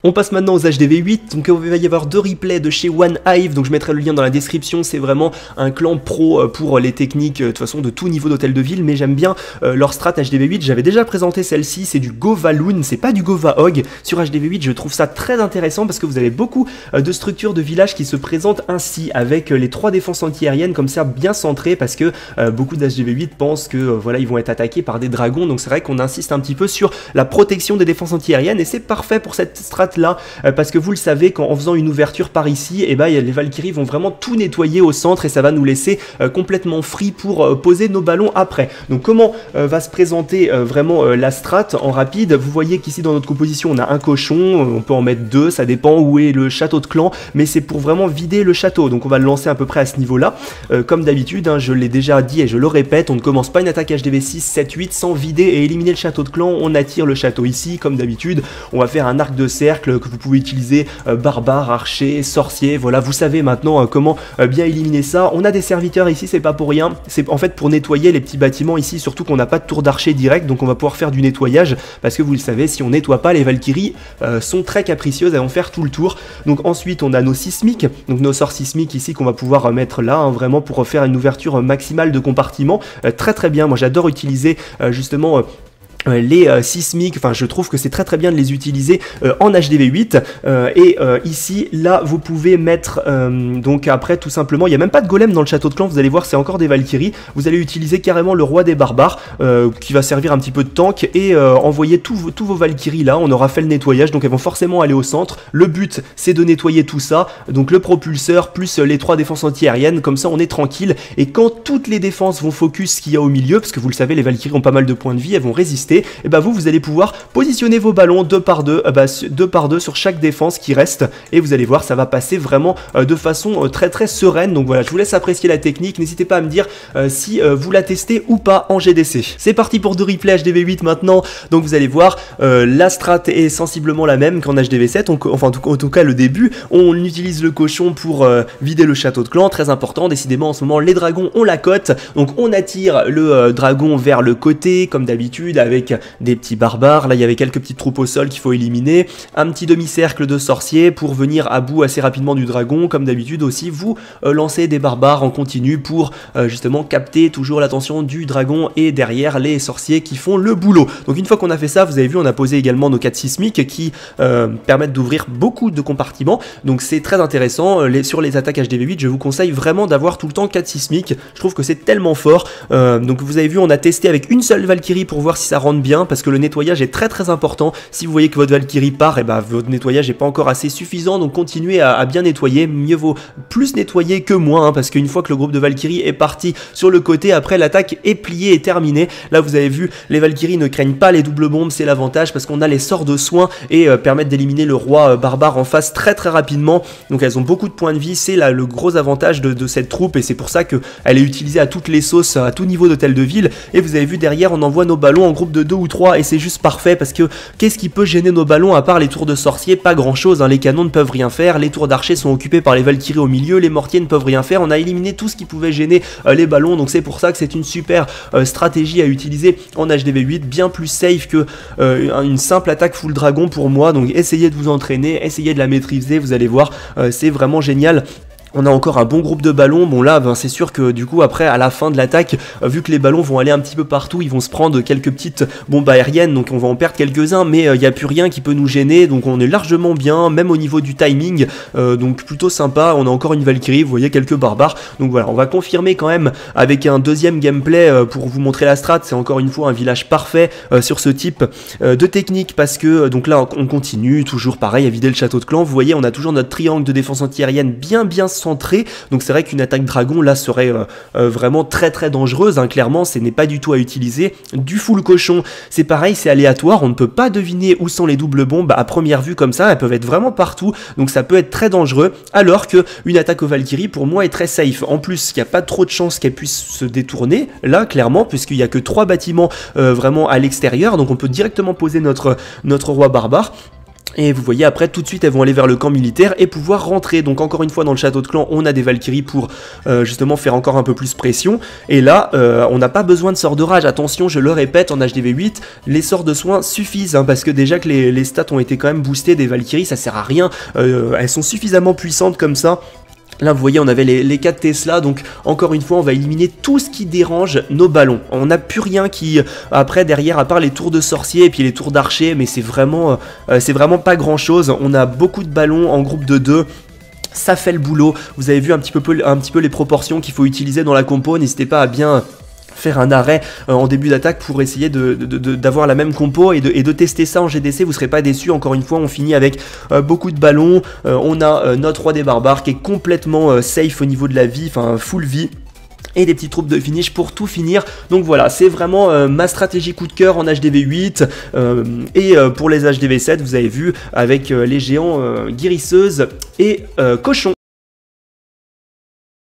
On passe maintenant aux HDV 8, donc il va y avoir 2 replays de chez One Hive, donc je mettrai le lien dans la description. C'est vraiment un clan pro pour les techniques de toute façon de tout niveau d'hôtel de ville, mais j'aime bien leur strat HDV 8, j'avais déjà présenté celle-ci, c'est du Govaloon, c'est pas du Govahog. Sur HDV 8 je trouve ça très intéressant parce que vous avez beaucoup de structures de villages qui se présentent ainsi, avec les 3 défenses anti-aériennes comme ça bien centrées, parce que beaucoup d'HDV 8 pensent que voilà, ils vont être attaqués par des dragons, donc c'est vrai qu'on insiste un petit peu sur la protection des défenses anti-aériennes, et c'est parfait pour cette strat là, parce que vous le savez, en faisant une ouverture par ici, et ben, les Valkyries vont vraiment tout nettoyer au centre et ça va nous laisser complètement free pour poser nos ballons après. Donc comment va se présenter vraiment la strat en rapide? Vous voyez qu'ici dans notre composition on a un cochon, on peut en mettre 2, ça dépend où est le château de clan, mais c'est pour vraiment vider le château, donc on va le lancer à peu près à ce niveau là. Comme d'habitude, hein, je l'ai déjà dit et je le répète, on ne commence pas une attaque HDV 6, 7, 8 sans vider et éliminer le château de clan. On attire le château ici, comme d'habitude, on va faire un arc de cercle que vous pouvez utiliser, barbare, archer, sorcier, voilà, vous savez maintenant comment bien éliminer ça. On a des serviteurs ici, c'est pas pour rien, c'est en fait pour nettoyer les petits bâtiments ici, surtout qu'on n'a pas de tour d'archer direct, donc on va pouvoir faire du nettoyage, parce que vous le savez, si on nettoie pas, les Valkyries sont très capricieuses, elles vont faire tout le tour. Donc ensuite on a nos sismiques, donc nos sorts sismiques ici qu'on va pouvoir mettre là, hein, vraiment pour faire une ouverture maximale de compartiments, très bien, moi j'adore utiliser justement les sismiques, enfin je trouve que c'est très bien de les utiliser en HDV 8 et ici là vous pouvez mettre donc après tout simplement, il n'y a même pas de golem dans le château de clan, vous allez voir c'est encore des Valkyries, vous allez utiliser carrément le roi des barbares qui va servir un petit peu de tank et envoyer tous vos Valkyries là, on aura fait le nettoyage, donc elles vont forcément aller au centre. Le but c'est de nettoyer tout ça, donc le propulseur plus les 3 défenses anti-aériennes, comme ça on est tranquille, et quand toutes les défenses vont focus ce qu'il y a au milieu, parce que vous le savez les Valkyries ont pas mal de points de vie, elles vont résister, et bah vous allez pouvoir positionner vos ballons 2 par 2, 2 par 2 sur chaque défense qui reste, et vous allez voir ça va passer vraiment de façon très sereine. Donc voilà, je vous laisse apprécier la technique, n'hésitez pas à me dire si vous la testez ou pas en GDC. C'est parti pour 2 replays HDV 8 maintenant, donc vous allez voir la strat est sensiblement la même qu'en HDV 7, enfin en tout cas le début, on utilise le cochon pour vider le château de clan, très important, décidément en ce moment les dragons ont la cote, donc on attire le dragon vers le côté comme d'habitude avec des petits barbares, là il y avait quelques petites troupes au sol qu'il faut éliminer, un petit demi-cercle de sorciers pour venir à bout assez rapidement du dragon, comme d'habitude aussi vous lancez des barbares en continu pour justement capter toujours l'attention du dragon et derrière les sorciers qui font le boulot. Donc une fois qu'on a fait ça, vous avez vu on a posé également nos 4 sismiques qui permettent d'ouvrir beaucoup de compartiments, donc c'est très intéressant. Sur les attaques HDV 8 je vous conseille vraiment d'avoir tout le temps 4 sismiques, je trouve que c'est tellement fort. Donc vous avez vu on a testé avec une seule Valkyrie pour voir si ça rentre bien, parce que le nettoyage est très important. Si vous voyez que votre Valkyrie part, et bah votre nettoyage n'est pas encore assez suffisant, donc continuez à bien nettoyer. Mieux vaut plus nettoyer que moins, hein, parce qu'une fois que le groupe de Valkyrie est parti sur le côté, après l'attaque est pliée et terminée. Là vous avez vu, les Valkyries ne craignent pas les doubles bombes, c'est l'avantage parce qu'on a les sorts de soins et permettent d'éliminer le roi barbare en face très rapidement. Donc elles ont beaucoup de points de vie, c'est là le gros avantage de cette troupe, et c'est pour ça qu'elle est utilisée à toutes les sauces, à tout niveau d'hôtel de ville. Et vous avez vu derrière on envoie nos ballons en groupe de 2 ou 3 et c'est juste parfait, parce que qu'est-ce qui peut gêner nos ballons à part les tours de sorcier? Pas grand chose, hein. Les canons ne peuvent rien faire, les tours d'archer sont occupés par les Valkyries au milieu, les mortiers ne peuvent rien faire, on a éliminé tout ce qui pouvait gêner les ballons, donc c'est pour ça que c'est une super stratégie à utiliser en HDV 8, bien plus safe que une simple attaque full dragon pour moi. Donc essayez de vous entraîner, essayez de la maîtriser, vous allez voir, c'est vraiment génial. On a encore un bon groupe de ballons, bon là c'est sûr que du coup après à la fin de l'attaque, vu que les ballons vont aller un petit peu partout, ils vont se prendre quelques petites bombes aériennes, donc on va en perdre quelques-uns, mais il n'y a plus rien qui peut nous gêner, donc on est largement bien, même au niveau du timing, donc plutôt sympa. On a encore une Valkyrie, vous voyez quelques barbares, donc voilà, on va confirmer quand même avec un deuxième gameplay pour vous montrer la strat. C'est encore une fois un village parfait sur ce type de technique, parce que donc là on continue toujours pareil à vider le château de clan. Vous voyez on a toujours notre triangle de défense anti-aérienne bien centré, donc c'est vrai qu'une attaque dragon là serait vraiment très dangereuse, hein. Clairement ce n'est pas du tout à utiliser. Du full cochon c'est pareil, c'est aléatoire, on ne peut pas deviner où sont les doubles bombes à première vue comme ça, elles peuvent être vraiment partout, donc ça peut être très dangereux, alors que une attaque aux Valkyries pour moi est très safe. En plus il n'y a pas trop de chances qu'elle puisse se détourner là clairement, puisqu'il n'y a que 3 bâtiments vraiment à l'extérieur, donc on peut directement poser notre roi barbare. Et vous voyez après tout de suite elles vont aller vers le camp militaire et pouvoir rentrer. Donc encore une fois dans le château de clan on a des Valkyries pour justement faire encore un peu plus pression. Et là on n'a pas besoin de sort de rage. Attention, je le répète, en HDV8 les sorts de soins suffisent parce que déjà que les stats ont été quand même boostés des Valkyries, ça sert à rien. Elles sont suffisamment puissantes comme ça. Là vous voyez on avait les 4 Tesla, donc encore une fois on va éliminer tout ce qui dérange nos ballons. On n'a plus rien qui après derrière à part les tours de sorcier et puis les tours d'archer, mais c'est vraiment pas grand chose. On a beaucoup de ballons en groupe de 2. Ça fait le boulot. Vous avez vu un petit peu les proportions qu'il faut utiliser dans la compo. N'hésitez pas à bien faire un arrêt en début d'attaque pour essayer d'avoir la même compo et de tester ça en GDC, vous serez pas déçus. Encore une fois on finit avec beaucoup de ballons, on a notre roi des barbares qui est complètement safe au niveau de la vie, enfin full vie, et des petites troupes de finish pour tout finir. Donc voilà, c'est vraiment ma stratégie coup de cœur en HDV8 et pour les HDV7 vous avez vu avec les géants guérisseuses et cochons.